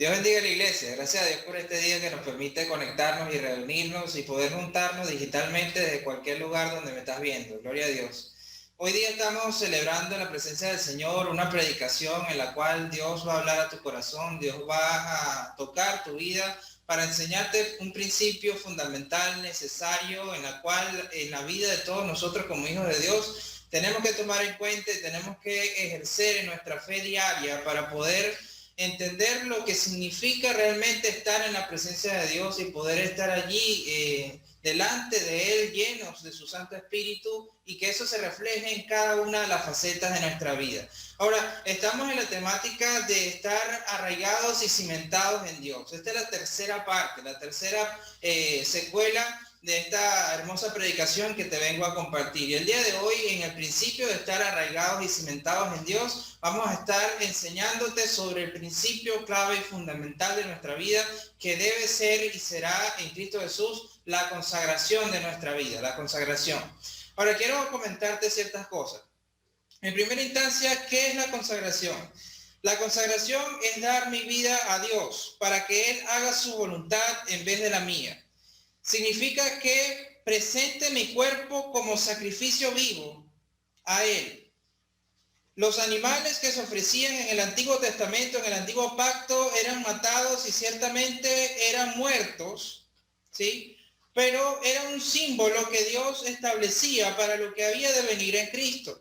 Dios bendiga a la iglesia. Gracias a Dios por este día que nos permite conectarnos y reunirnos y poder juntarnos digitalmente desde cualquier lugar donde me estás viendo. Gloria a Dios. Hoy día estamos celebrando en la presencia del Señor una predicación en la cual Dios va a hablar a tu corazón, Dios va a tocar tu vida para enseñarte un principio fundamental, necesario, en la cual en la vida de todos nosotros como hijos de Dios tenemos que tomar en cuenta y tenemos que ejercer en nuestra fe diaria para poder entender lo que significa realmente estar en la presencia de Dios y poder estar allí delante de Él, llenos de su Santo Espíritu, y que eso se refleje en cada una de las facetas de nuestra vida. Ahora, estamos en la temática de estar arraigados y cimentados en Dios. Esta es la tercera parte, la tercera secuela de esta hermosa predicación que te vengo a compartir. Y el día de hoy, en el principio de estar arraigados y cimentados en Dios, vamos a estar enseñándote sobre el principio clave y fundamental de nuestra vida, que debe ser y será en Cristo Jesús la consagración de nuestra vida, la consagración. Ahora quiero comentarte ciertas cosas. En primera instancia, ¿qué es la consagración? La consagración es dar mi vida a Dios para que Él haga su voluntad en vez de la mía. Significa que presente mi cuerpo como sacrificio vivo a Él. Los animales que se ofrecían en el Antiguo Testamento, en el Antiguo Pacto, eran matados y ciertamente eran muertos, ¿sí? Pero era un símbolo que Dios establecía para lo que había de venir en Cristo.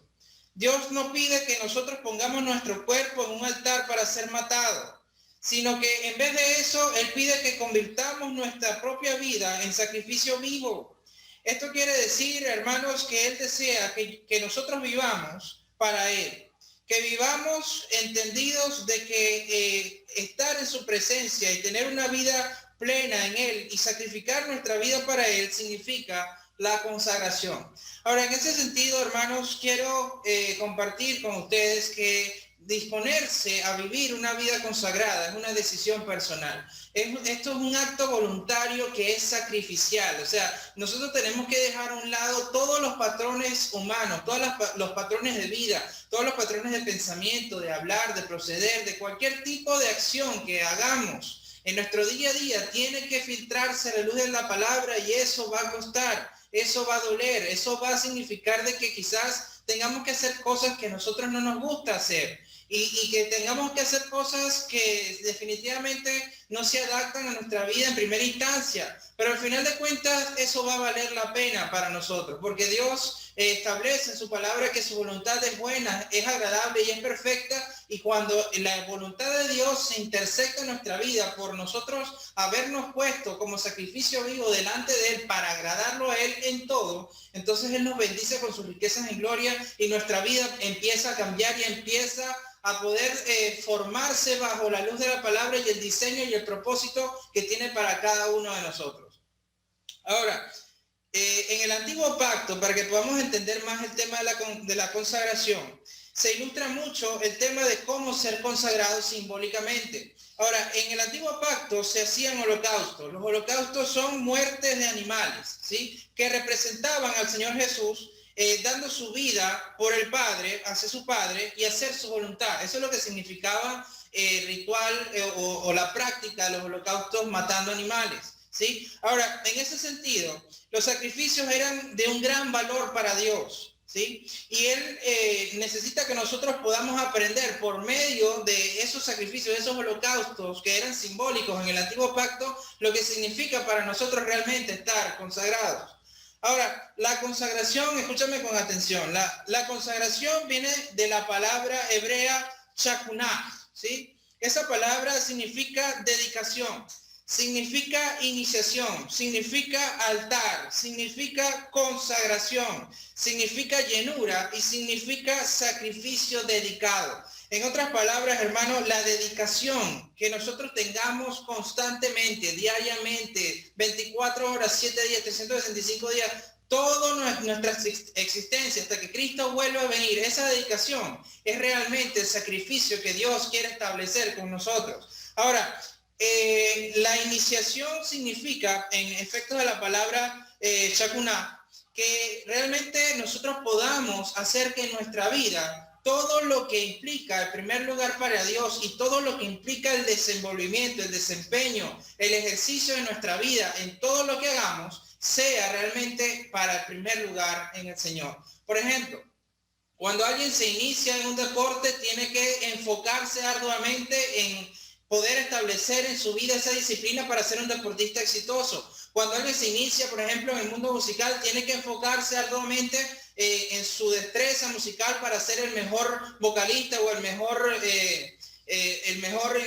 Dios no pide que nosotros pongamos nuestro cuerpo en un altar para ser matado, sino que en vez de eso, Él pide que convirtamos nuestra propia vida en sacrificio vivo. Esto quiere decir, hermanos, que Él desea que nosotros vivamos para Él, que vivamos entendidos de que estar en su presencia y tener una vida plena en Él y sacrificar nuestra vida para Él significa la consagración. Ahora, en ese sentido, hermanos, quiero compartir con ustedes que disponerse a vivir una vida consagrada es una decisión personal. Esto es un acto voluntario que es sacrificial. O sea, nosotros tenemos que dejar a un lado todos los patrones humanos, todos los patrones de vida, todos los patrones de pensamiento, de hablar, de proceder, de cualquier tipo de acción que hagamos en nuestro día a día. Tiene que filtrarse la luz de la palabra, y eso va a costar, eso va a doler, eso va a significar de que quizás tengamos que hacer cosas que a nosotros no nos gusta hacer. Y que tengamos que hacer cosas que definitivamente no se adaptan a nuestra vida en primera instancia. Pero al final de cuentas eso va a valer la pena para nosotros, porque Dios establece en su palabra que su voluntad es buena, es agradable y es perfecta. Y cuando la voluntad de Dios se intersecta en nuestra vida por nosotros habernos puesto como sacrificio vivo delante de Él para agradarlo a Él en todo, entonces Él nos bendice con sus riquezas en gloria y nuestra vida empieza a cambiar y empieza a poder formarse bajo la luz de la palabra y el diseño y el propósito que tiene para cada uno de nosotros. Ahora, en el Antiguo Pacto, para que podamos entender más el tema de la consagración, se ilustra mucho el tema de cómo ser consagrado simbólicamente. Ahora, en el Antiguo Pacto se hacían holocaustos. Los holocaustos son muertes de animales, ¿sí?, que representaban al Señor Jesús dando su vida por el Padre, hacia su Padre, y hacer su voluntad. Eso es lo que significaba ritual o la práctica de los holocaustos matando animales, ¿sí? Ahora, en ese sentido, los sacrificios eran de un gran valor para Dios, ¿sí? Y Él necesita que nosotros podamos aprender por medio de esos sacrificios, de esos holocaustos que eran simbólicos en el Antiguo Pacto, lo que significa para nosotros realmente estar consagrados. Ahora, la consagración, escúchame con atención, la consagración viene de la palabra hebrea chakunah, ¿sí? Esa palabra significa dedicación, significa iniciación, significa altar, significa consagración, significa llenura y significa sacrificio dedicado. En otras palabras, hermanos, la dedicación que nosotros tengamos constantemente, diariamente, 24 horas, 7 días, 365 días, toda nuestra existencia hasta que Cristo vuelva a venir, esa dedicación es realmente el sacrificio que Dios quiere establecer con nosotros. Ahora, la iniciación significa, en efecto de la palabra chakunah, que realmente nosotros podamos hacer que nuestra vida todo lo que implica el primer lugar para Dios y todo lo que implica el desenvolvimiento, el desempeño, el ejercicio de nuestra vida en todo lo que hagamos, sea realmente para el primer lugar en el Señor. Por ejemplo, cuando alguien se inicia en un deporte, tiene que enfocarse arduamente en poder establecer en su vida esa disciplina para ser un deportista exitoso. Cuando alguien se inicia, por ejemplo, en el mundo musical, tiene que enfocarse arduamente en su destreza musical para ser el mejor vocalista o el mejor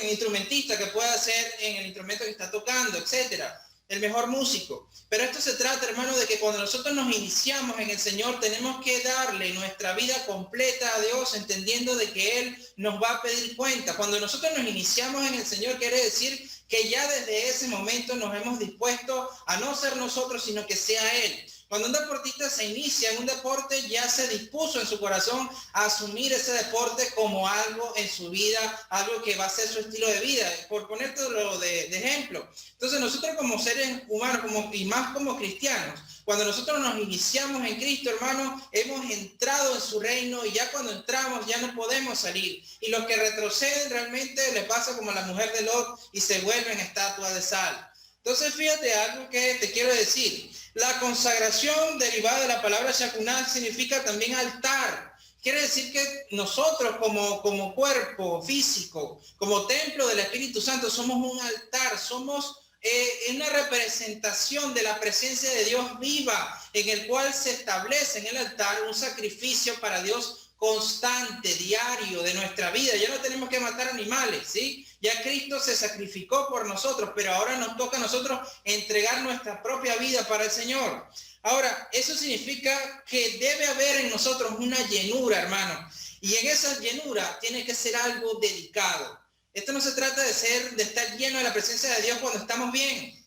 instrumentista que pueda ser en el instrumento que está tocando, etcétera. El mejor músico. Pero esto se trata, hermano, de que cuando nosotros nos iniciamos en el Señor, tenemos que darle nuestra vida completa a Dios, entendiendo de que Él nos va a pedir cuenta. Cuando nosotros nos iniciamos en el Señor, quiere decir que ya desde ese momento nos hemos dispuesto a no ser nosotros, sino que sea Él. Cuando un deportista se inicia en un deporte, ya se dispuso en su corazón a asumir ese deporte como algo en su vida, algo que va a ser su estilo de vida, por ponértelo de ejemplo. Entonces nosotros como seres humanos, y más como cristianos, cuando nosotros nos iniciamos en Cristo, hermano, hemos entrado en su reino y ya cuando entramos ya no podemos salir. Y los que retroceden realmente les pasa como a la mujer de Lot y se vuelven estatuas de sal. Entonces fíjate algo que te quiero decir. La consagración derivada de la palabra shakunah significa también altar. Quiere decir que nosotros como cuerpo físico, como templo del Espíritu Santo, somos un altar, somos una representación de la presencia de Dios viva, en el cual se establece en el altar un sacrificio para Dios constante, diario de nuestra vida. Ya no tenemos que matar animales, ¿sí? Ya Cristo se sacrificó por nosotros, pero ahora nos toca a nosotros entregar nuestra propia vida para el Señor. Ahora, eso significa que debe haber en nosotros una llenura, hermano. Y en esa llenura tiene que ser algo dedicado. Esto no se trata de estar lleno de la presencia de Dios cuando estamos bien.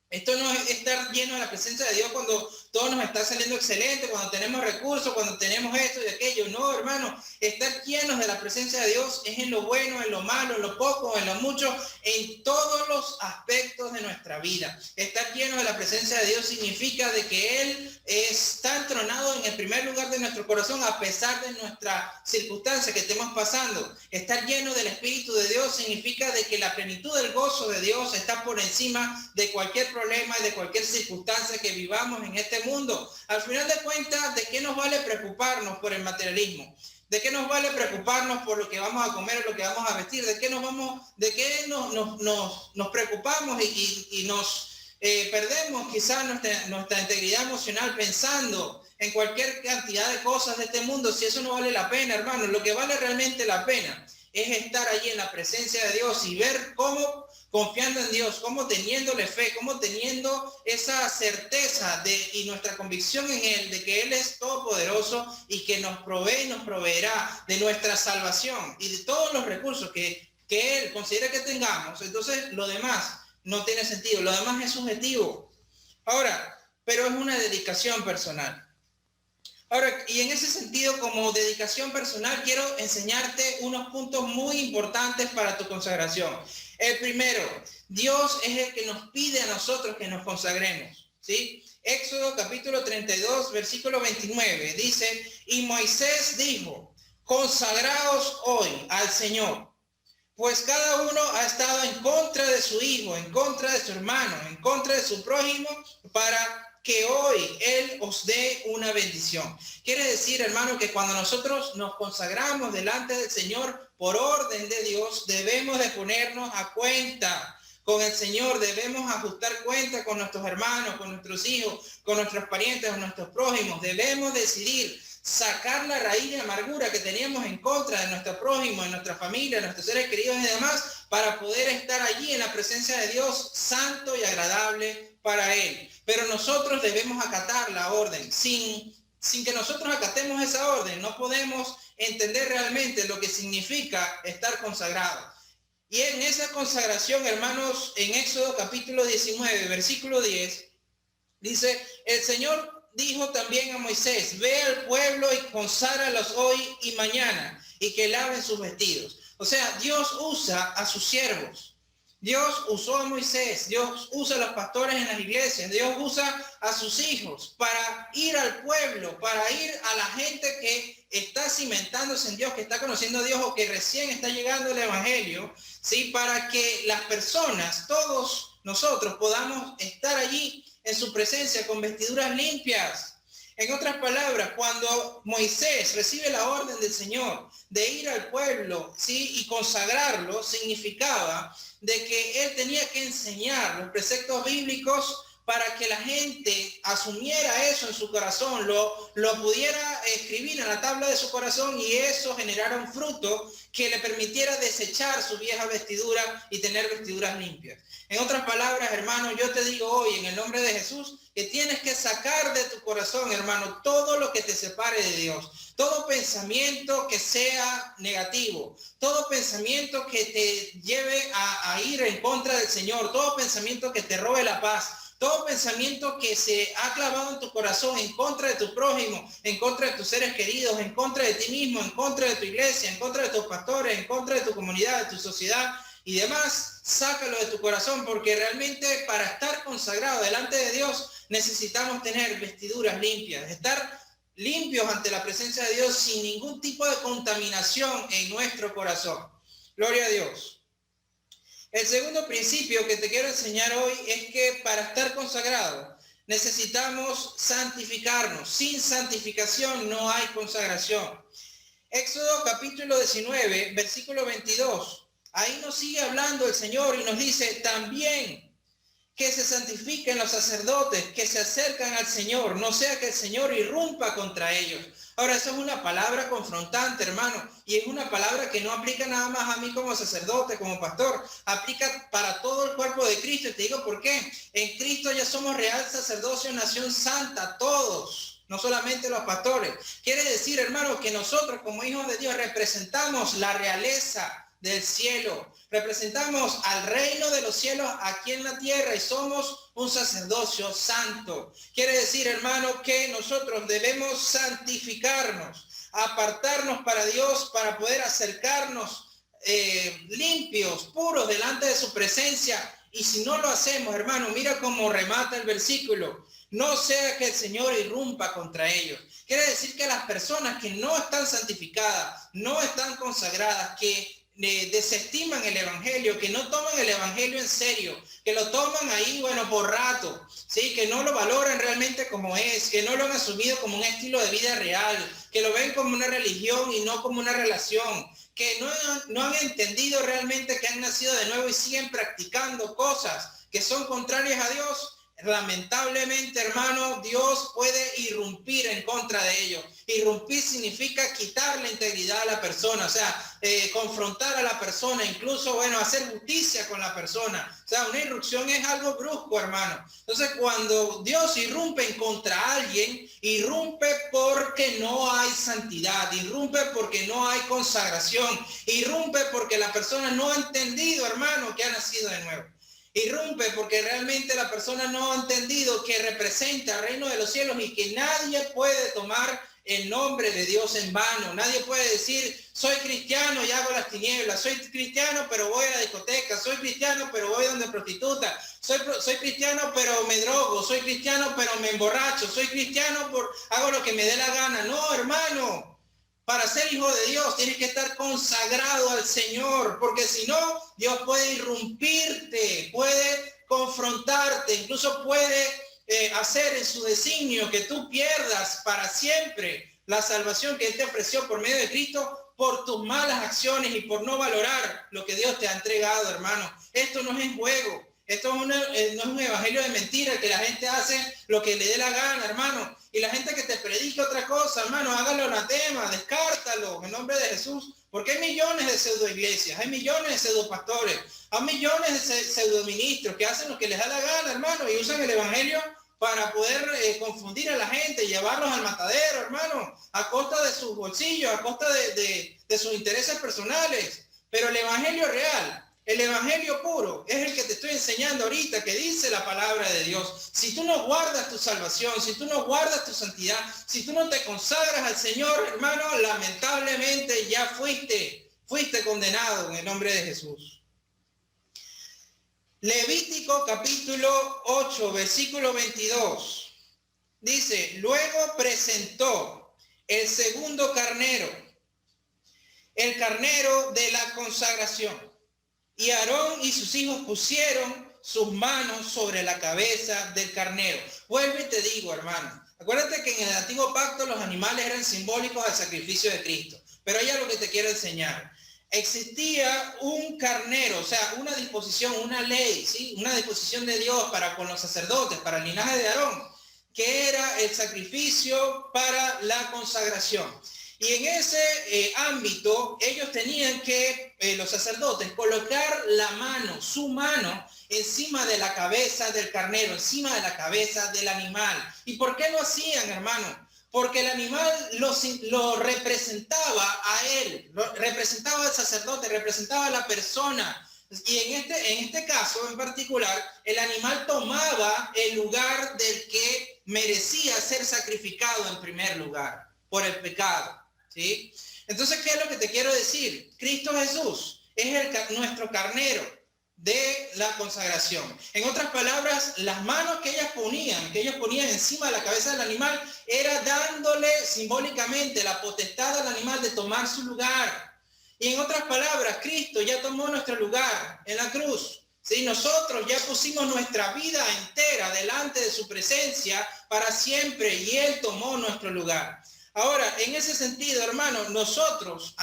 Esto no es estar lleno de la presencia de Dios cuando todo nos está saliendo excelente, cuando tenemos recursos, cuando tenemos esto y aquello. No, hermano, estar llenos de la presencia de Dios es en lo bueno, en lo malo, en lo poco, en lo mucho, en todos los aspectos de nuestra vida. Estar lleno de la presencia de Dios significa de que Él está entronado en el primer lugar de nuestro corazón a pesar de nuestra circunstancia que estemos pasando. Estar lleno del Espíritu de Dios significa de que la plenitud del gozo de Dios está por encima de cualquier problema y de cualquier circunstancia que vivamos en este mundo. Al final de cuentas, ¿de qué nos vale preocuparnos por el materialismo? ¿De qué nos vale preocuparnos por lo que vamos a comer o lo que vamos a vestir? ¿De qué nos preocupamos y nos perdemos quizás nuestra integridad emocional pensando en cualquier cantidad de cosas de este mundo? Si eso no vale la pena, hermano. Lo que vale realmente la pena es estar allí en la presencia de Dios y ver cómo, confiando en Dios, cómo teniéndole fe, cómo teniendo esa certeza y nuestra convicción en Él, de que Él es todopoderoso y que nos provee y nos proveerá de nuestra salvación y de todos los recursos que Él considera que tengamos. Entonces lo demás no tiene sentido, lo demás es subjetivo. Ahora, pero es una dedicación personal. Ahora, y en ese sentido, como dedicación personal, quiero enseñarte unos puntos muy importantes para tu consagración. El primero, Dios es el que nos pide a nosotros que nos consagremos, ¿sí? Éxodo capítulo 32, versículo 29, dice, y Moisés dijo, consagraos hoy al Señor, pues cada uno ha estado en contra de su hijo, en contra de su hermano, en contra de su prójimo, para que hoy Él os dé una bendición. Quiere decir, hermano, que cuando nosotros nos consagramos delante del Señor por orden de Dios, debemos de ponernos a cuenta con el Señor, debemos ajustar cuenta con nuestros hermanos, con nuestros hijos, con nuestros parientes, con nuestros prójimos. Debemos decidir sacar la raíz de amargura que teníamos en contra de nuestro prójimo, de nuestra familia, de nuestros seres queridos y demás, para poder estar allí en la presencia de Dios, santo y agradable para Él. Pero nosotros debemos acatar la orden. Sin que nosotros acatemos esa orden, no podemos entender realmente lo que significa estar consagrado. Y en esa consagración, hermanos, en Éxodo capítulo 19, versículo 10, dice, el Señor dijo también a Moisés, ve al pueblo y conságralos hoy y mañana, y que laven sus vestidos. O sea, Dios usa a sus siervos. Dios usó a Moisés, Dios usa a los pastores en las iglesias, Dios usa a sus hijos para ir al pueblo, para ir a la gente que está cimentándose en Dios, que está conociendo a Dios o que recién está llegando el evangelio, ¿sí? Para que las personas, todos nosotros, podamos estar allí en su presencia con vestiduras limpias. En otras palabras, cuando Moisés recibe la orden del Señor de ir al pueblo, ¿sí? Y consagrarlo, significaba de que él tenía que enseñar los preceptos bíblicos para que la gente asumiera eso en su corazón, lo pudiera escribir en la tabla de su corazón y eso generara un fruto que le permitiera desechar su vieja vestidura y tener vestiduras limpias. En otras palabras, hermano, yo te digo hoy en el nombre de Jesús que tienes que sacar de tu corazón, hermano, todo lo que te separe de Dios. Todo pensamiento que sea negativo, todo pensamiento que te lleve a ir en contra del Señor, todo pensamiento que te robe la paz, todo pensamiento que se ha clavado en tu corazón en contra de tu prójimo, en contra de tus seres queridos, en contra de ti mismo, en contra de tu iglesia, en contra de tus pastores, en contra de tu comunidad, de tu sociedad y demás, sácalo de tu corazón, porque realmente para estar consagrado delante de Dios necesitamos tener vestiduras limpias, estar limpios ante la presencia de Dios sin ningún tipo de contaminación en nuestro corazón. Gloria a Dios. El segundo principio que te quiero enseñar hoy es que para estar consagrado necesitamos santificarnos. Sin santificación no hay consagración. Éxodo capítulo 19, versículo 22. Ahí nos sigue hablando el Señor y nos dice también que se santifiquen los sacerdotes que se acercan al Señor, no sea que el Señor irrumpa contra ellos. Ahora, eso es una palabra confrontante, hermano, y es una palabra que no aplica nada más a mí como sacerdote, como pastor, aplica para todo el cuerpo de Cristo. Y te digo por qué. En Cristo ya somos real sacerdocio, nación santa, todos, no solamente los pastores. Quiere decir, hermano, que nosotros como hijos de Dios representamos la realeza del cielo, representamos al reino de los cielos aquí en la tierra y somos un sacerdocio santo. Quiere decir, hermano, que nosotros debemos santificarnos, apartarnos para Dios, para poder acercarnos limpios, puros delante de su presencia. Y si no lo hacemos, hermano, mira cómo remata el versículo: no sea que el Señor irrumpa contra ellos. Quiere decir que las personas que no están santificadas, no están consagradas, que desestiman el evangelio, que no toman el evangelio en serio, que lo toman ahí, bueno, por rato, ¿sí? Que no lo valoran realmente como es, que no lo han asumido como un estilo de vida real, que lo ven como una religión y no como una relación, que no han entendido realmente que han nacido de nuevo y siguen practicando cosas que son contrarias a Dios. Lamentablemente, hermano, Dios puede irrumpir en contra de ellos. Irrumpir significa quitar la integridad a la persona, o sea, confrontar a la persona, incluso, bueno, hacer justicia con la persona. O sea, una irrupción es algo brusco, hermano. Entonces, cuando Dios irrumpe en contra a alguien, irrumpe porque no hay santidad, irrumpe porque no hay consagración, irrumpe porque la persona no ha entendido, hermano, que ha nacido de nuevo. Irrumpe porque realmente la persona no ha entendido que representa el reino de los cielos y que nadie puede tomar el nombre de Dios en vano. Nadie puede decir, soy cristiano y hago las tinieblas, soy cristiano pero voy a la discoteca, soy cristiano pero voy donde prostituta, soy cristiano pero me drogo, soy cristiano pero me emborracho, soy cristiano por hago lo que me dé la gana. No, hermano. Para ser hijo de Dios tienes que estar consagrado al Señor, porque si no, Dios puede irrumpirte, puede confrontarte, incluso puede hacer en su designio que tú pierdas para siempre la salvación que Él te ofreció por medio de Cristo por tus malas acciones y por no valorar lo que Dios te ha entregado, hermano. Esto no es en juego. Esto no es un evangelio de mentira, que la gente hace lo que le dé la gana, hermano. Y la gente que te predica otra cosa, hermano, hágalo anatema, descártalo en nombre de Jesús. Porque hay millones de pseudo iglesias, hay millones de pseudo pastores, hay millones de pseudo ministros que hacen lo que les da la gana, hermano, y usan el evangelio para poder confundir a la gente, llevarlos al matadero, hermano, a costa de sus bolsillos, a costa de sus intereses personales. Pero el evangelio real, el evangelio puro, es el que te estoy enseñando ahorita, que dice la palabra de Dios. Si tú no guardas tu salvación, si tú no guardas tu santidad, si tú no te consagras al Señor, hermano, lamentablemente ya fuiste condenado en el nombre de Jesús. Levítico capítulo 8, versículo 22. Dice, luego presentó el segundo carnero, el carnero de la consagración. Y Aarón y sus hijos pusieron sus manos sobre la cabeza del carnero. Vuelvo y te digo, hermano, acuérdate que en el antiguo pacto los animales eran simbólicos al sacrificio de Cristo. Pero ya lo que te quiero enseñar. Existía un carnero, o sea, una disposición, una ley, ¿sí? Una disposición de Dios para con los sacerdotes, para el linaje de Aarón, que era el sacrificio para la consagración. Y en ese ámbito, ellos tenían que, los sacerdotes, colocar la mano, su mano, encima de la cabeza del carnero, encima de la cabeza del animal. ¿Y por qué lo hacían, hermano? Porque el animal lo representaba a él, lo representaba al sacerdote, representaba a la persona. Y en este caso en particular, el animal tomaba el lugar del que merecía ser sacrificado en primer lugar por el pecado, ¿sí? Entonces, ¿qué es lo que te quiero decir? Cristo Jesús es nuestro carnero de la consagración. En otras palabras, las manos que ellos ponían encima de la cabeza del animal, era dándole simbólicamente la potestad al animal de tomar su lugar. Y en otras palabras, Cristo ya tomó nuestro lugar en la cruz. ¿Sí? Nosotros ya pusimos nuestra vida entera delante de su presencia para siempre y Él tomó nuestro lugar. Ahora, en ese sentido, hermano, a nosotros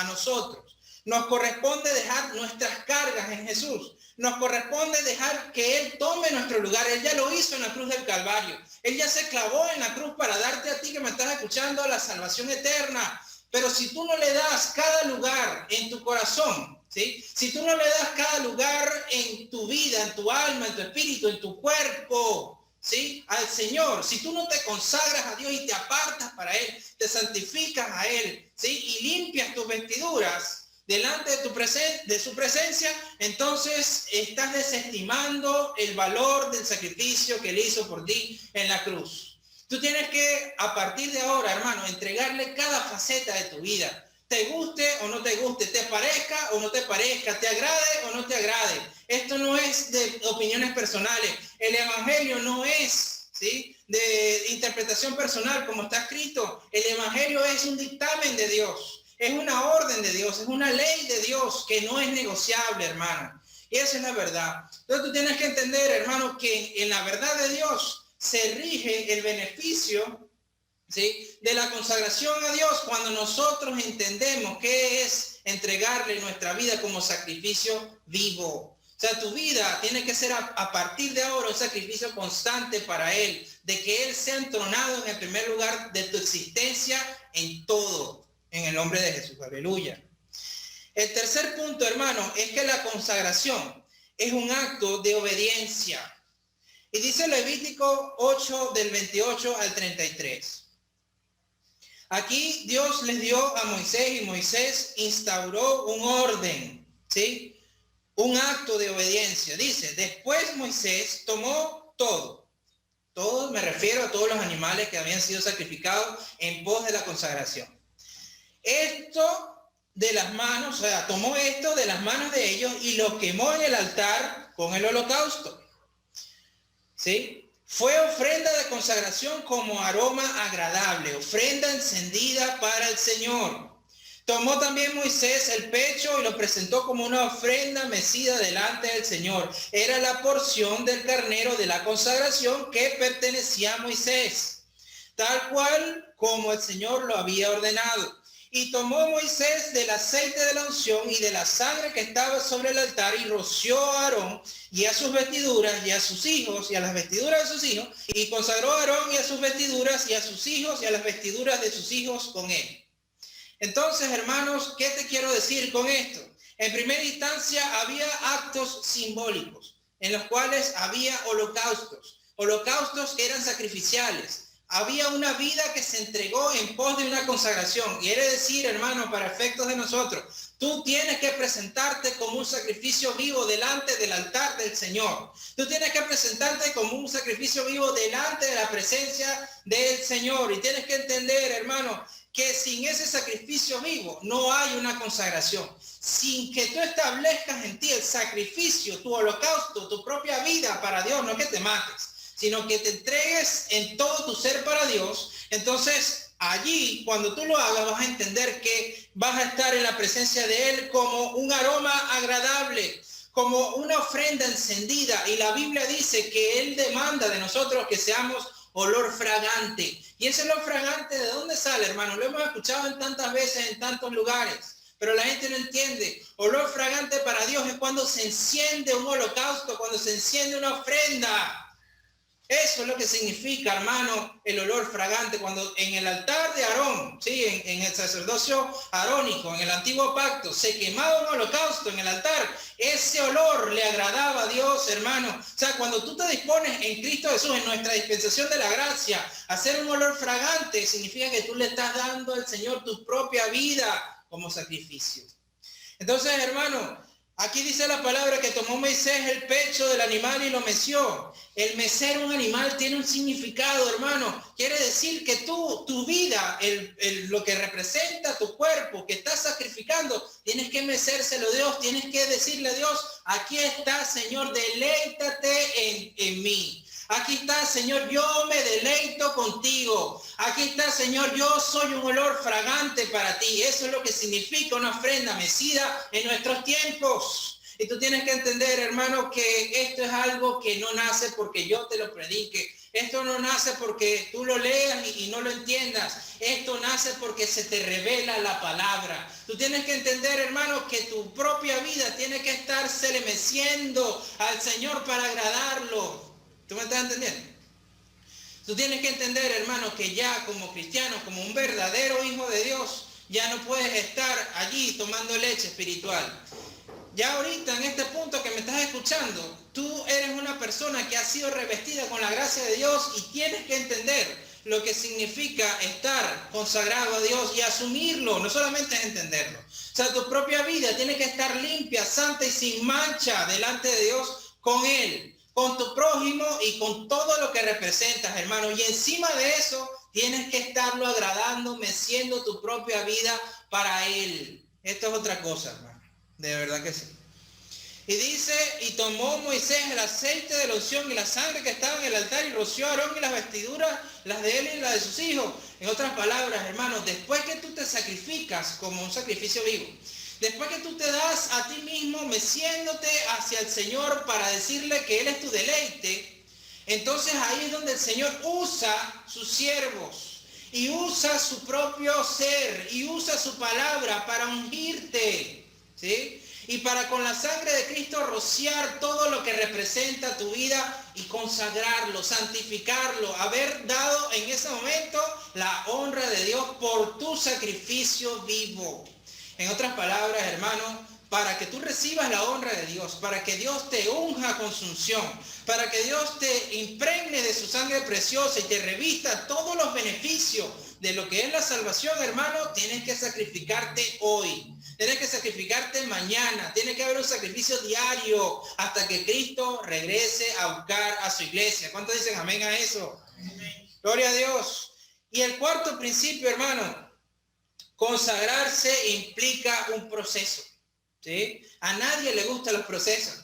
nos corresponde dejar nuestras cargas en Jesús. Nos corresponde dejar que Él tome nuestro lugar. Él ya lo hizo en la cruz del Calvario. Él ya se clavó en la cruz para darte a ti que me estás escuchando la salvación eterna. Pero si tú no le das cada lugar en tu corazón, ¿sí? Si tú no le das cada lugar en tu vida, en tu alma, en tu espíritu, en tu cuerpo, ¿sí? Al Señor, si tú no te consagras a Dios y te apartas para Él, te santificas a Él, ¿sí? Y limpias tus vestiduras delante de su presencia, entonces estás desestimando el valor del sacrificio que Él hizo por ti en la cruz. Tú tienes que, a partir de ahora, hermano, entregarle cada faceta de tu vida. Te guste o no te guste, te parezca o no te parezca, te agrade o no te agrade. Esto no es de opiniones personales. El evangelio no es, ¿sí?, de interpretación personal como está escrito. El evangelio es un dictamen de Dios. Es una orden de Dios, es una ley de Dios que no es negociable, hermano. Y esa es la verdad. Entonces tú tienes que entender, hermano, que en la verdad de Dios se rige el beneficio, ¿sí?, de la consagración a Dios cuando nosotros entendemos qué es entregarle nuestra vida como sacrificio vivo. O sea, tu vida tiene que ser a partir de ahora un sacrificio constante para Él, de que Él sea entronado en el primer lugar de tu existencia en todo, en el nombre de Jesús. Aleluya. El tercer punto, hermano, es que la consagración es un acto de obediencia. Y dice Levítico 8 del 28 al 33. Aquí Dios les dio a Moisés y Moisés instauró un orden, ¿sí? Un acto de obediencia. Dice, después Moisés tomó todo, me refiero a todos los animales que habían sido sacrificados en pos de la consagración. Esto de las manos, o sea, tomó esto de las manos de ellos y lo quemó en el altar con el holocausto. ¿Sí? Fue ofrenda de consagración como aroma agradable, ofrenda encendida para el Señor. Tomó también Moisés el pecho y lo presentó como una ofrenda mecida delante del Señor. Era la porción del carnero de la consagración que pertenecía a Moisés, tal cual como el Señor lo había ordenado. Y tomó Moisés del aceite de la unción y de la sangre que estaba sobre el altar y roció a Aarón y a sus vestiduras y a sus hijos y a las vestiduras de sus hijos, y consagró a Aarón y a sus vestiduras y a sus hijos y a las vestiduras de sus hijos con él. Entonces, hermanos, ¿qué te quiero decir con esto? En primera instancia había actos simbólicos en los cuales había holocaustos. Holocaustos que eran sacrificiales. Había una vida que se entregó en pos de una consagración. Quiere decir, hermano, para efectos de nosotros, tú tienes que presentarte como un sacrificio vivo delante del altar del Señor. Tú tienes que presentarte como un sacrificio vivo delante de la presencia del Señor. Y tienes que entender, hermano, que sin ese sacrificio vivo no hay una consagración. Sin que tú establezcas en ti el sacrificio, tu holocausto, tu propia vida para Dios, no que te mates, sino que te entregues en todo tu ser para Dios, entonces allí, cuando tú lo hagas, vas a entender que vas a estar en la presencia de Él como un aroma agradable, como una ofrenda encendida. Y la Biblia dice que Él demanda de nosotros que seamos olor fragante. Y ese olor fragante, ¿de dónde sale, hermano? Lo hemos escuchado en tantas veces, en tantos lugares, pero la gente no entiende. Olor fragante para Dios es cuando se enciende un holocausto, cuando se enciende una ofrenda. Eso es lo que significa, hermano, el olor fragante. Cuando en el altar de Aarón, ¿sí? en el sacerdocio arónico, en el antiguo pacto, se quemaba un holocausto en el altar, ese olor le agradaba a Dios, hermano. O sea, cuando tú te dispones en Cristo Jesús, en nuestra dispensación de la gracia, a hacer un olor fragante, significa que tú le estás dando al Señor tu propia vida como sacrificio. Entonces, hermano, aquí dice la palabra que tomó Moisés el pecho del animal y lo meció. El mecer un animal tiene un significado, hermano. Quiere decir que tu vida, lo que representa tu cuerpo, que estás sacrificando, tienes que mecérselo a Dios, tienes que decirle a Dios, aquí está, Señor, deleítate en mí. Aquí está, Señor, yo me deleito contigo. Aquí está, Señor, yo soy un olor fragante para ti. Eso es lo que significa una ofrenda mecida en nuestros tiempos. Y tú tienes que entender, hermano, que esto es algo que no nace porque yo te lo predique. Esto no nace porque tú lo leas y no lo entiendas. Esto nace porque se te revela la palabra. Tú tienes que entender, hermano, que tu propia vida tiene que estarse meciendo al Señor para agradarlo. ¿Tú me estás entendiendo? Tú tienes que entender, hermano, que ya como cristiano, como un verdadero hijo de Dios, ya no puedes estar allí tomando leche espiritual. Ya ahorita, en este punto que me estás escuchando, tú eres una persona que ha sido revestida con la gracia de Dios y tienes que entender lo que significa estar consagrado a Dios y asumirlo, no solamente es entenderlo. O sea, tu propia vida tiene que estar limpia, santa y sin mancha delante de Dios con Él, con tu prójimo y con todo lo que representas, hermano. Y encima de eso, tienes que estarlo agradando, meciendo tu propia vida para Él. Esto es otra cosa, hermano. De verdad que sí. Y dice, y tomó Moisés el aceite de la unción y la sangre que estaba en el altar y roció a Aarón y las vestiduras, las de él y las de sus hijos. En otras palabras, hermano, después que tú te sacrificas como un sacrificio vivo, después que tú te das a ti mismo meciéndote hacia el Señor para decirle que Él es tu deleite, entonces ahí es donde el Señor usa sus siervos y usa su propio ser y usa su palabra para ungirte, ¿sí? Y para con la sangre de Cristo rociar todo lo que representa tu vida y consagrarlo, santificarlo, haber dado en ese momento la honra de Dios por tu sacrificio vivo. En otras palabras, hermano, para que tú recibas la honra de Dios, para que Dios te unja con su unción, para que Dios te impregne de su sangre preciosa y te revista todos los beneficios de lo que es la salvación, hermano, tienes que sacrificarte hoy. Tienes que sacrificarte mañana. Tiene que haber un sacrificio diario hasta que Cristo regrese a buscar a su iglesia. ¿Cuántos dicen amén a eso? Amén. Gloria a Dios. Y el cuarto principio, hermano, consagrarse implica un proceso, ¿sí? A nadie le gustan los procesos.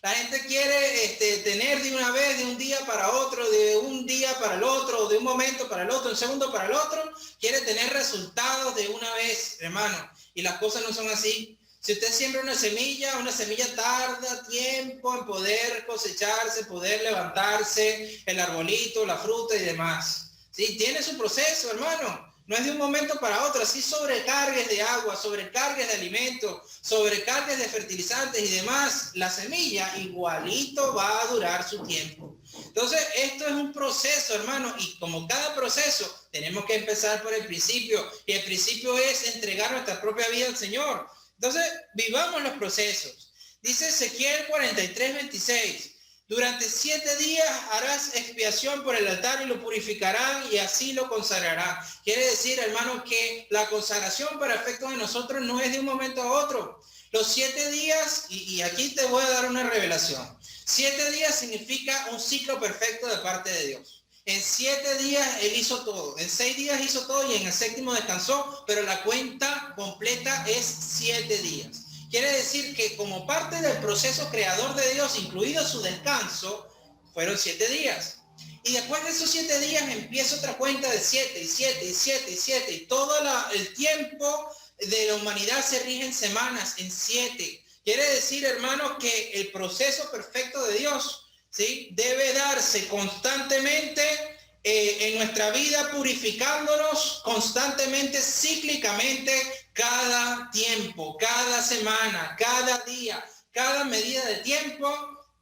La gente quiere tener de una vez, de un día para otro, de un día para el otro, de un momento para el otro, un segundo para el otro. Quiere tener resultados de una vez, hermano. Y las cosas no son así. Si usted siembra una semilla tarda tiempo en poder cosecharse, poder levantarse, el arbolito, la fruta y demás. ¿Sí? Tiene su proceso, hermano. No es de un momento para otro, así sobrecargues de agua, sobrecargues de alimentos, sobrecargues de fertilizantes y demás, la semilla igualito va a durar su tiempo. Entonces, esto es un proceso, hermano, y como cada proceso, tenemos que empezar por el principio, y el principio es entregar nuestra propia vida al Señor. Entonces, vivamos los procesos. Dice Ezequiel 43:26. Durante 7 días harás expiación por el altar y lo purificarán y así lo consagrarán. Quiere decir, hermano, que la consagración para efectos de nosotros no es de un momento a otro. Los 7 días, y aquí te voy a dar una revelación. 7 días significa un ciclo perfecto de parte de Dios. En 7 días Él hizo todo. En 6 días hizo todo y en el séptimo descansó, pero la cuenta completa es 7 días. Quiere decir que como parte del proceso creador de Dios, incluido su descanso, fueron 7 días. Y después de esos 7 días empieza otra cuenta de 7 y 7 y 7 y 7. Y todo el tiempo de la humanidad se rige en semanas, en 7. Quiere decir, hermanos, que el proceso perfecto de Dios, ¿sí?, debe darse constantemente en nuestra vida, purificándonos constantemente, cíclicamente, cada tiempo, cada semana, cada día, cada medida de tiempo,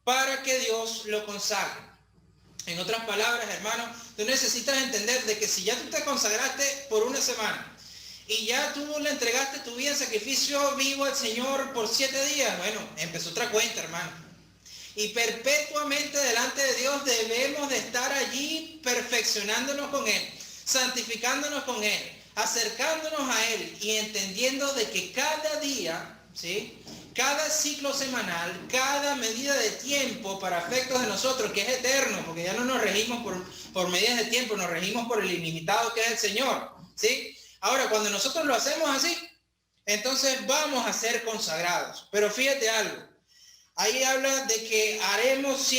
para que Dios lo consagre. En otras palabras, hermano, tú necesitas entender de que si ya tú te consagraste por una semana y ya tú le entregaste tu vida en sacrificio vivo al Señor por 7 días, bueno, empezó otra cuenta, hermano. Y perpetuamente delante de Dios debemos de estar allí perfeccionándonos con Él, santificándonos con Él, acercándonos a Él y entendiendo de que cada día, ¿sí?, cada ciclo semanal, cada medida de tiempo para efectos de nosotros, que es eterno, porque ya no nos regimos por medidas de tiempo, nos regimos por el ilimitado que es el Señor, ¿sí? Ahora, cuando nosotros lo hacemos así, entonces vamos a ser consagrados. Pero fíjate algo, ahí habla de que haremos,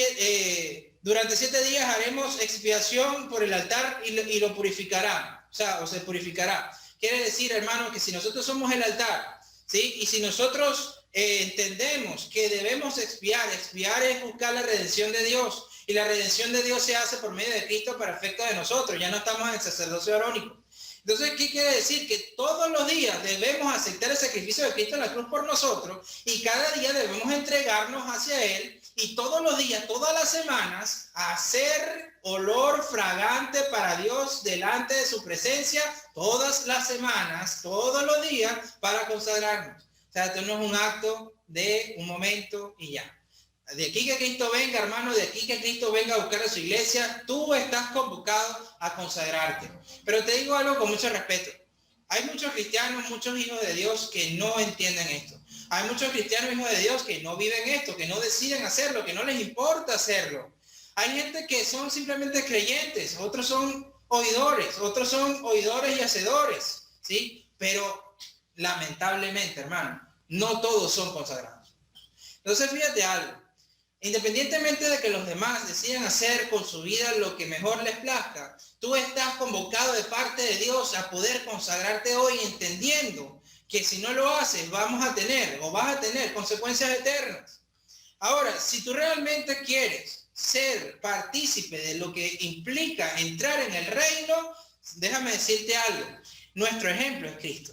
durante 7 días haremos expiación por el altar y lo purificará, o se purificará. Quiere decir, hermano, que si nosotros somos el altar, ¿sí?, y si nosotros entendemos que debemos expiar es buscar la redención de Dios, y la redención de Dios se hace por medio de Cristo para efecto de nosotros, ya no estamos en el sacerdocio arónico. Entonces, ¿qué quiere decir? Que todos los días debemos aceptar el sacrificio de Cristo en la cruz por nosotros, y cada día debemos entregarnos hacia Él, y todos los días, todas las semanas, hacer olor fragante para Dios delante de su presencia, todas las semanas, todos los días, para consagrarnos. O sea, esto no es un acto de un momento y ya. De aquí que Cristo venga, hermano, de aquí que Cristo venga a buscar a su iglesia, tú estás convocado a consagrarte. Pero te digo algo con mucho respeto. Hay muchos cristianos, muchos hijos de Dios que no entienden esto. Hay muchos cristianos, hijos de Dios, que no viven esto, que no deciden hacerlo, que no les importa hacerlo. Hay gente que son simplemente creyentes, otros son oidores y hacedores, ¿sí? Pero lamentablemente, hermano, no todos son consagrados. Entonces, fíjate algo. Independientemente de que los demás decidan hacer con su vida lo que mejor les plazca, tú estás convocado de parte de Dios a poder consagrarte hoy, entendiendo que si no lo haces vas a tener consecuencias eternas. Ahora, si tú realmente quieres ser partícipe de lo que implica entrar en el reino, déjame decirte algo. Nuestro ejemplo es Cristo.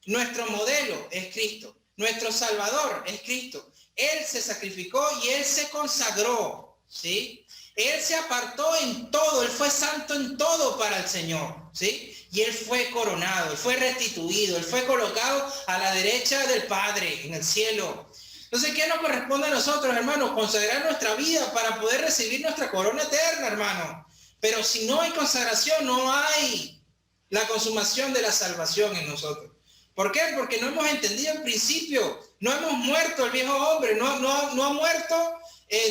Nuestro modelo es Cristo. Nuestro Salvador es Cristo. Él se sacrificó y Él se consagró, ¿sí? Él se apartó en todo, Él fue santo en todo para el Señor, ¿sí? Y Él fue coronado, Él fue restituido, Él fue colocado a la derecha del Padre en el cielo. Entonces, ¿qué nos corresponde a nosotros, hermanos? Consagrar nuestra vida para poder recibir nuestra corona eterna, hermano. Pero si no hay consagración, no hay la consumación de la salvación en nosotros. ¿Por qué? Porque no hemos entendido el principio, no hemos muerto el viejo hombre, no ha muerto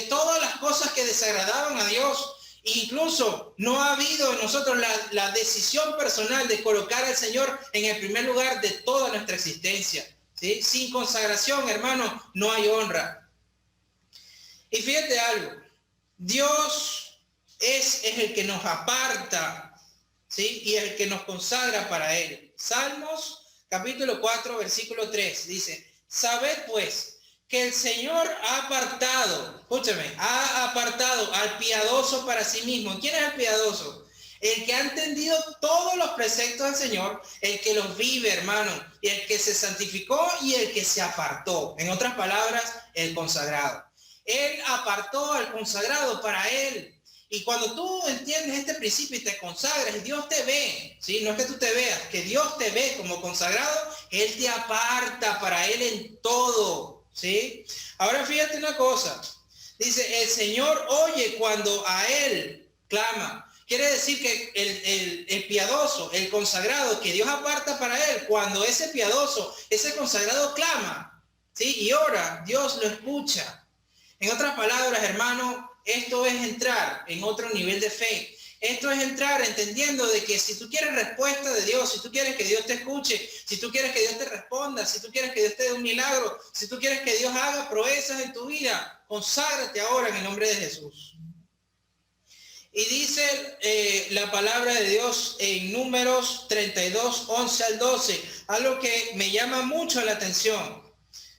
todas las cosas que desagradaban a Dios. Incluso no ha habido en nosotros la decisión personal de colocar al Señor en el primer lugar de toda nuestra existencia, ¿sí? Sin consagración, hermano, no hay honra. Y fíjate algo, Dios es el que nos aparta, ¿sí?, y el que nos consagra para Él. Salmos capítulo 4, versículo 3, dice: sabed pues que el Señor ha apartado al piadoso para sí mismo. ¿Quién es el piadoso? El que ha entendido todos los preceptos del Señor, el que los vive, hermano, y el que se santificó y el que se apartó. En otras palabras, el consagrado. Él apartó al consagrado para Él. Y cuando tú entiendes este principio y te consagras, Dios te ve, ¿sí? No es que tú te veas, que Dios te ve como consagrado, Él te aparta para Él en todo, ¿sí? Ahora fíjate una cosa, dice, el Señor oye cuando a Él clama. Quiere decir que el piadoso, el consagrado, que Dios aparta para Él, cuando ese piadoso, ese consagrado clama, ¿sí?, y ora, Dios lo escucha. En otras palabras, hermano, esto es entrar en otro nivel de fe. Esto es entrar entendiendo de que si tú quieres respuesta de Dios, si tú quieres que Dios te escuche, si tú quieres que Dios te responda, si tú quieres que Dios te dé un milagro, si tú quieres que Dios haga proezas en tu vida, conságrate ahora en el nombre de Jesús. Y dice la palabra de Dios en Números 32, 11 al 12, algo que me llama mucho la atención.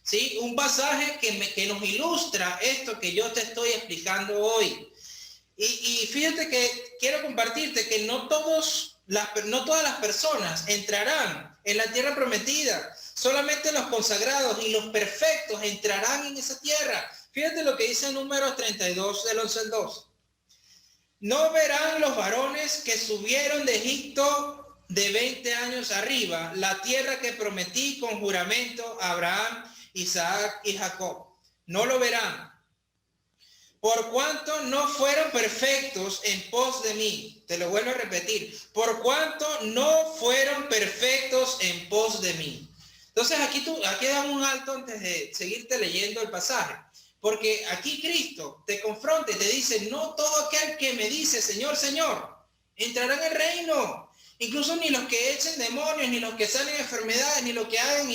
¿Sí? Un pasaje que nos ilustra esto que yo te estoy explicando hoy. Y fíjate que quiero compartirte que no todas las personas entrarán en la tierra prometida. Solamente los consagrados y los perfectos entrarán en esa tierra. Fíjate lo que dice en Números 32, del 11 al 12. No verán los varones que subieron de Egipto de 20 años arriba la tierra que prometí con juramento a Abraham, Isaac y Jacob. No lo verán, por cuanto no fueron perfectos en pos de mí. Te lo vuelvo a repetir. Por cuanto no fueron perfectos en pos de mí. Entonces aquí damos un alto antes de seguirte leyendo el pasaje. Porque aquí Cristo te confronta y te dice, no todo aquel que me dice, Señor, Señor, entrará en el reino. Incluso ni los que echen demonios, ni los que salen enfermedades, ni los que hagan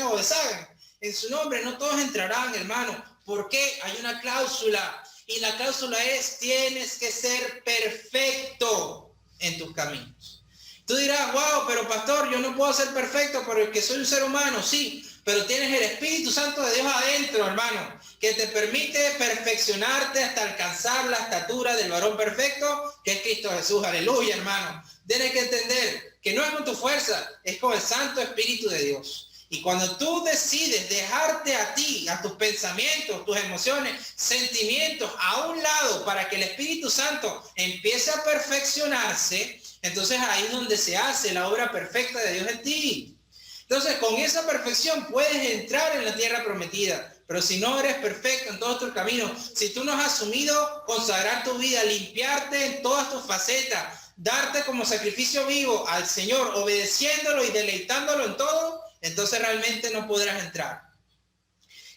o deshagan. En su nombre no todos entrarán, hermano. ¿Por qué? Hay una cláusula. Y la cláusula es, tienes que ser perfecto en tus caminos. Tú dirás, wow, pero pastor, yo no puedo ser perfecto porque soy un ser humano. Sí, pero tienes el Espíritu Santo de Dios adentro, hermano, que te permite perfeccionarte hasta alcanzar la estatura del varón perfecto, que es Cristo Jesús. Aleluya, hermano. Tienes que entender que no es con tu fuerza, es con el Santo Espíritu de Dios. Y cuando tú decides dejarte a ti, a tus pensamientos, tus emociones, sentimientos a un lado para que el Espíritu Santo empiece a perfeccionarse, entonces ahí es donde se hace la obra perfecta de Dios en ti. Entonces con esa perfección puedes entrar en la tierra prometida. Pero si no eres perfecto en todos tus caminos, si tú no has asumido consagrar tu vida, limpiarte en todas tus facetas, darte como sacrificio vivo al Señor, obedeciéndolo y deleitándolo en todo, entonces realmente no podrás entrar.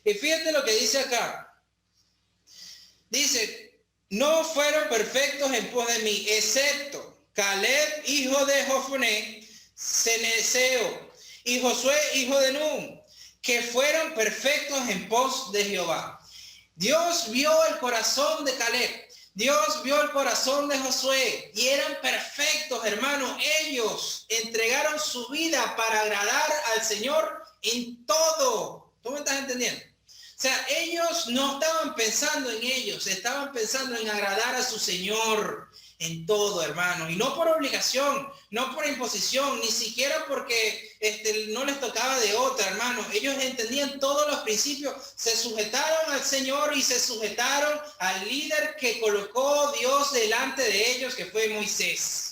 Y fíjate lo que dice acá. Dice, no fueron perfectos en pos de mí, excepto Caleb, hijo de Jefone, Ceneseo, y Josué, hijo de Nun, que fueron perfectos en pos de Jehová. Dios vio el corazón de Caleb. Dios vio el corazón de Josué y eran perfectos, hermano. Ellos entregaron su vida para agradar al Señor en todo. ¿Tú me estás entendiendo? O sea, ellos no estaban pensando en ellos, estaban pensando en agradar a su Señor en todo, hermano. Y no por obligación, no por imposición, ni siquiera porque no les tocaba de otra, hermano. Ellos entendían todos los principios, se sujetaron al Señor y se sujetaron al líder que colocó Dios delante de ellos, que fue Moisés.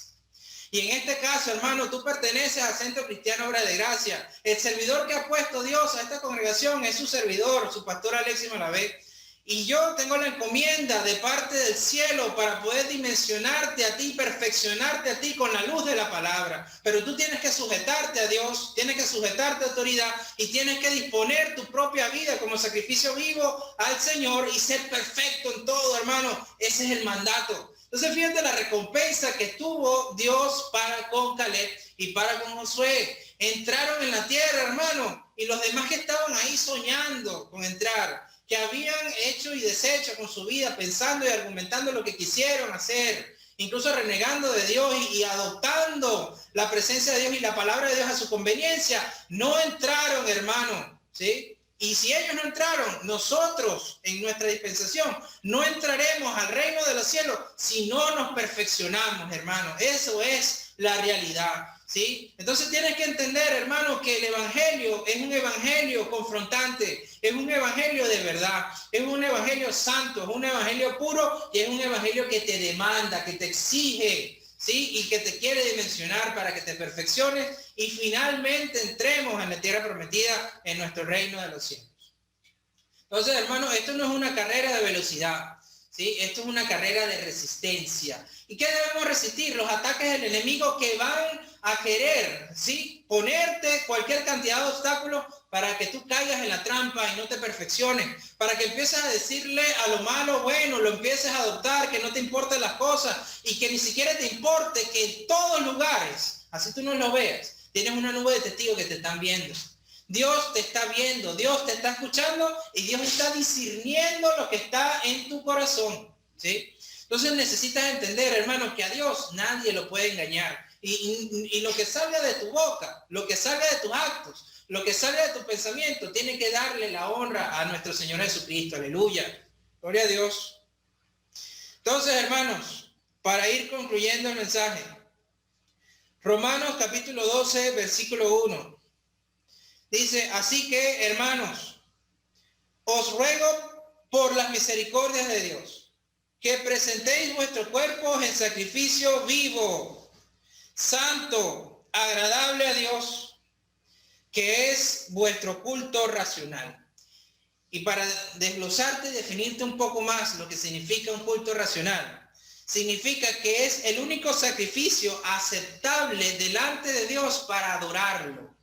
Y en este caso, hermano, tú perteneces al Centro Cristiano Obra de Gracia. El servidor que ha puesto Dios a esta congregación es su servidor, su pastor Alexis Malavé. Y yo tengo la encomienda de parte del cielo para poder dimensionarte a ti, perfeccionarte a ti con la luz de la palabra. Pero tú tienes que sujetarte a Dios, tienes que sujetarte a autoridad y tienes que disponer tu propia vida como sacrificio vivo al Señor y ser perfecto en todo, hermano. Ese es el mandato. Entonces fíjate la recompensa que tuvo Dios para con Caleb y para con Josué. Entraron en la tierra, hermano, y los demás que estaban ahí soñando con entrar, que habían hecho y deshecho con su vida, pensando y argumentando lo que quisieron hacer, incluso renegando de Dios y adoptando la presencia de Dios y la palabra de Dios a su conveniencia, no entraron, hermano, ¿sí? Y si ellos no entraron, nosotros en nuestra dispensación no entraremos al reino de los cielos si no nos perfeccionamos, hermano. Eso es la realidad, ¿sí? Entonces tienes que entender, hermano, que el evangelio es un evangelio confrontante, es un evangelio de verdad, es un evangelio santo, es un evangelio puro y es un evangelio que te demanda, que te exige, ¿sí? Y que te quiere dimensionar para que te perfecciones y finalmente entremos en la tierra prometida, en nuestro reino de los cielos. Entonces, hermano, esto no es una carrera de velocidad, ¿sí? Esto es una carrera de resistencia. ¿Y qué debemos resistir? Los ataques del enemigo que van a querer, ¿sí? Ponerte cualquier cantidad de obstáculos para que tú caigas en la trampa y no te perfecciones, para que empieces a decirle a lo malo bueno, lo empieces a adoptar, que no te importen las cosas y que ni siquiera te importe que en todos lugares, así tú no lo veas, tienes una nube de testigos que te están viendo. Dios te está viendo, Dios te está escuchando y Dios está discerniendo lo que está en tu corazón, ¿sí? Entonces necesitas entender, hermano, que a Dios nadie lo puede engañar. Y lo que salga de tu boca, lo que salga de tus actos, lo que salga de tu pensamiento, tiene que darle la honra a nuestro Señor Jesucristo. Aleluya. Gloria a Dios. Entonces, hermanos, para ir concluyendo el mensaje, Romanos capítulo 12, versículo 1. Dice, así que, hermanos, os ruego por las misericordias de Dios, que presentéis vuestros cuerpos en sacrificio vivo, santo, agradable a Dios, que es vuestro culto racional. Y para desglosarte y definirte un poco más lo que significa un culto racional, significa que es el único sacrificio aceptable delante de Dios para adorarlo.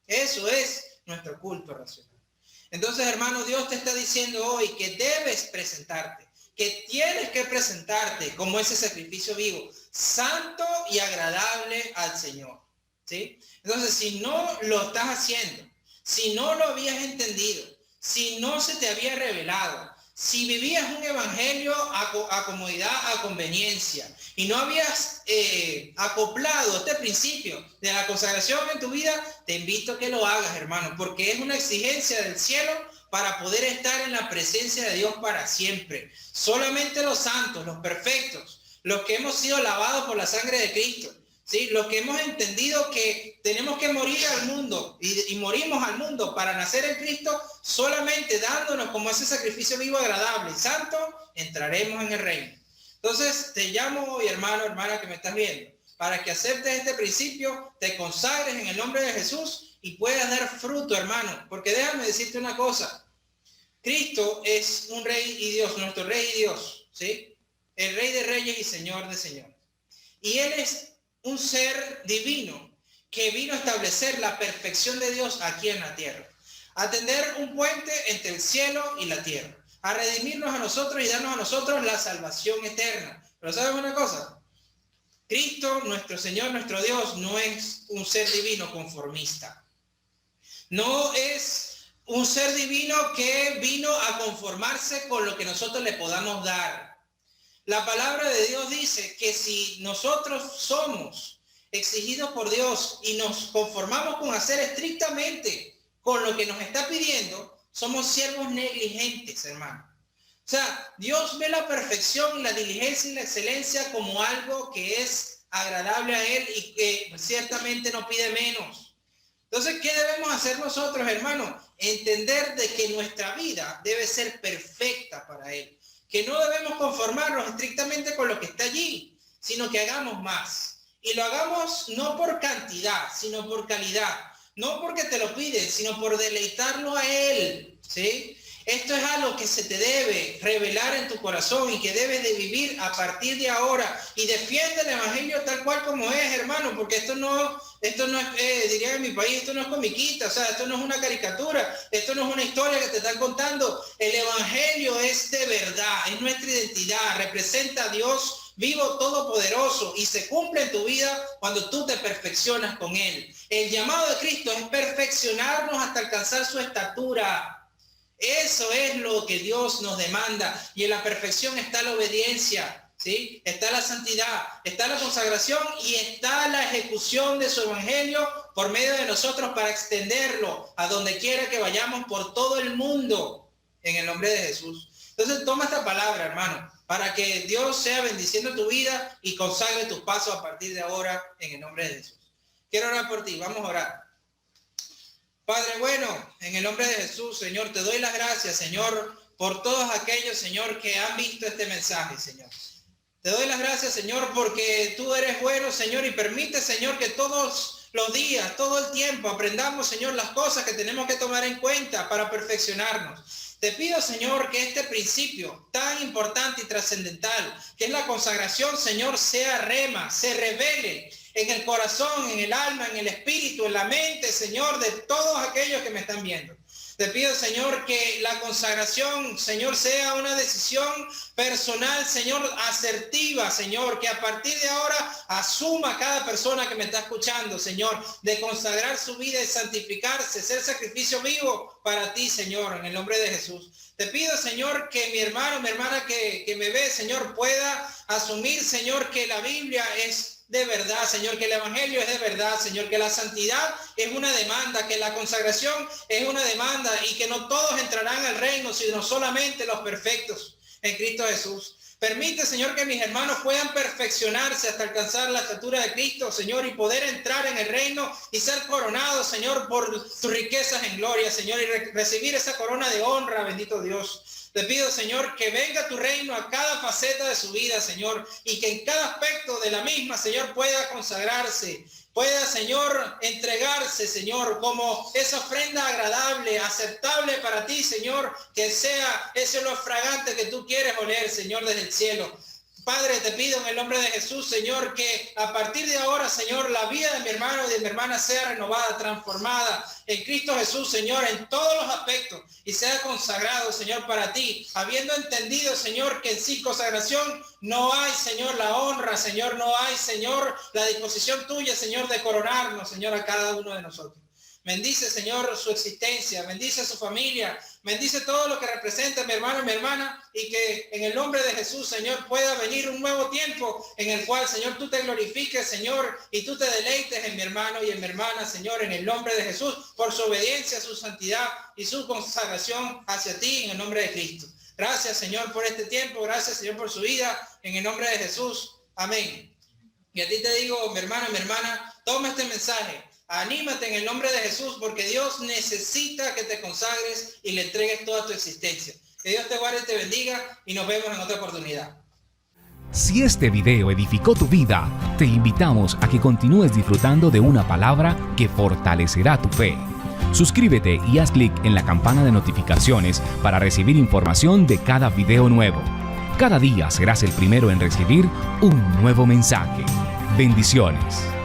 Eso es nuestro culto racional. Entonces, hermano, Dios te está diciendo hoy que debes presentarte, que tienes que presentarte como ese sacrificio vivo, santo y agradable al Señor, ¿sí? Entonces, si no lo estás haciendo, si no lo habías entendido, si no se te había revelado, si vivías un evangelio a comodidad, a conveniencia, y no habías acoplado este principio de la consagración en tu vida, te invito a que lo hagas, hermano, porque es una exigencia del cielo para poder estar en la presencia de Dios para siempre. Solamente los santos, los perfectos, los que hemos sido lavados por la sangre de Cristo, ¿sí? Los que hemos entendido que tenemos que morir al mundo y morimos al mundo para nacer en Cristo, solamente dándonos como ese sacrificio vivo, agradable y santo, entraremos en el reino. Entonces te llamo hoy, hermano, hermana que me estás viendo, para que aceptes este principio, te consagres en el nombre de Jesús y puedas dar fruto, hermano. Porque déjame decirte una cosa, Cristo es un rey y Dios, nuestro rey y Dios, ¿sí? El rey de reyes y señor de señores. Y Él es un ser divino que vino a establecer la perfección de Dios aquí en la tierra, a tender un puente entre el cielo y la tierra, a redimirnos a nosotros y darnos a nosotros la salvación eterna. Pero ¿sabes una cosa? Cristo, nuestro Señor, nuestro Dios, no es un ser divino conformista. No es un ser divino que vino a conformarse con lo que nosotros le podamos dar. La palabra de Dios dice que si nosotros somos exigidos por Dios y nos conformamos con hacer estrictamente con lo que nos está pidiendo, somos siervos negligentes, hermano. O sea, Dios ve la perfección, la diligencia y la excelencia como algo que es agradable a Él y que ciertamente no pide menos. Entonces, ¿qué debemos hacer nosotros, hermano? Entender de que nuestra vida debe ser perfecta para Él. Que no debemos conformarnos estrictamente con lo que está allí, sino que hagamos más. Y lo hagamos no por cantidad, sino por calidad. No porque te lo piden, sino por deleitarlo a Él, ¿sí? Esto es algo que se te debe revelar en tu corazón y que debes de vivir a partir de ahora. Y defiende el evangelio tal cual como es, hermano, porque esto no es, diría en mi país, esto no es comiquita, o sea, esto no es una caricatura, esto no es una historia que te están contando. El evangelio es de verdad, es nuestra identidad, representa a Dios vivo, todopoderoso, y se cumple en tu vida cuando tú te perfeccionas con Él. El llamado de Cristo es perfeccionarnos hasta alcanzar su estatura. Eso es lo que Dios nos demanda, y en la perfección está la obediencia, ¿sí? Está la santidad, está la consagración y está la ejecución de su evangelio por medio de nosotros para extenderlo a donde quiera que vayamos por todo el mundo en el nombre de Jesús. Entonces toma esta palabra, hermano, para que Dios sea bendiciendo tu vida y consagre tus pasos a partir de ahora en el nombre de Jesús. Quiero orar por ti, vamos a orar. Padre bueno, en el nombre de Jesús, Señor, te doy las gracias, Señor, por todos aquellos, Señor, que han visto este mensaje, Señor. Te doy las gracias, Señor, porque tú eres bueno, Señor, y permite, Señor, que todos los días, todo el tiempo, aprendamos, Señor, las cosas que tenemos que tomar en cuenta para perfeccionarnos. Te pido, Señor, que este principio tan importante y trascendental, que es la consagración, Señor, sea rema, se revele en el corazón, en el alma, en el espíritu, en la mente, Señor, de todos aquellos que me están viendo. Te pido, Señor, que la consagración, Señor, sea una decisión personal, Señor, asertiva, Señor, que a partir de ahora asuma cada persona que me está escuchando, Señor, de consagrar su vida y santificarse, ser sacrificio vivo para ti, Señor, en el nombre de Jesús. Te pido, Señor, que mi hermano, mi hermana que me ve, Señor, pueda asumir, Señor, que la Biblia es de verdad, Señor, que el evangelio es de verdad, Señor, que la santidad es una demanda, que la consagración es una demanda y que no todos entrarán al reino, sino solamente los perfectos en Cristo Jesús. Permite, Señor, que mis hermanos puedan perfeccionarse hasta alcanzar la estatura de Cristo, Señor, y poder entrar en el reino y ser coronados, Señor, por tus riquezas en gloria, Señor, y recibir esa corona de honra, bendito Dios. Te pido, Señor, que venga tu reino a cada faceta de su vida, Señor, y que en cada aspecto de la misma, Señor, pueda consagrarse, pueda, Señor, entregarse, Señor, como esa ofrenda agradable, aceptable para ti, Señor, que sea ese olor fragante que tú quieres oler, Señor, desde el cielo. Padre, te pido en el nombre de Jesús, Señor, que a partir de ahora, Señor, la vida de mi hermano y de mi hermana sea renovada, transformada en Cristo Jesús, Señor, en todos los aspectos y sea consagrado, Señor, para ti, habiendo entendido, Señor, que en sí consagración no hay, Señor, la honra, Señor, no hay, Señor, la disposición tuya, Señor, de coronarnos, Señor, a cada uno de nosotros. Bendice, Señor, su existencia, bendice su familia, bendice todo lo que representa mi hermano y mi hermana y que en el nombre de Jesús, Señor, pueda venir un nuevo tiempo en el cual, Señor, tú te glorifiques, Señor, y tú te deleites en mi hermano y en mi hermana, Señor, en el nombre de Jesús, por su obediencia, su santidad y su consagración hacia ti en el nombre de Cristo. Gracias, Señor, por este tiempo, gracias, Señor, por su vida, en el nombre de Jesús. Amén. Y a ti te digo, mi hermano y mi hermana, toma este mensaje. Anímate en el nombre de Jesús porque Dios necesita que te consagres y le entregues toda tu existencia. Que Dios te guarde y te bendiga y nos vemos en otra oportunidad. Si este video edificó tu vida, te invitamos a que continúes disfrutando de una palabra que fortalecerá tu fe. Suscríbete y haz clic en la campana de notificaciones para recibir información de cada video nuevo. Cada día serás el primero en recibir un nuevo mensaje. Bendiciones.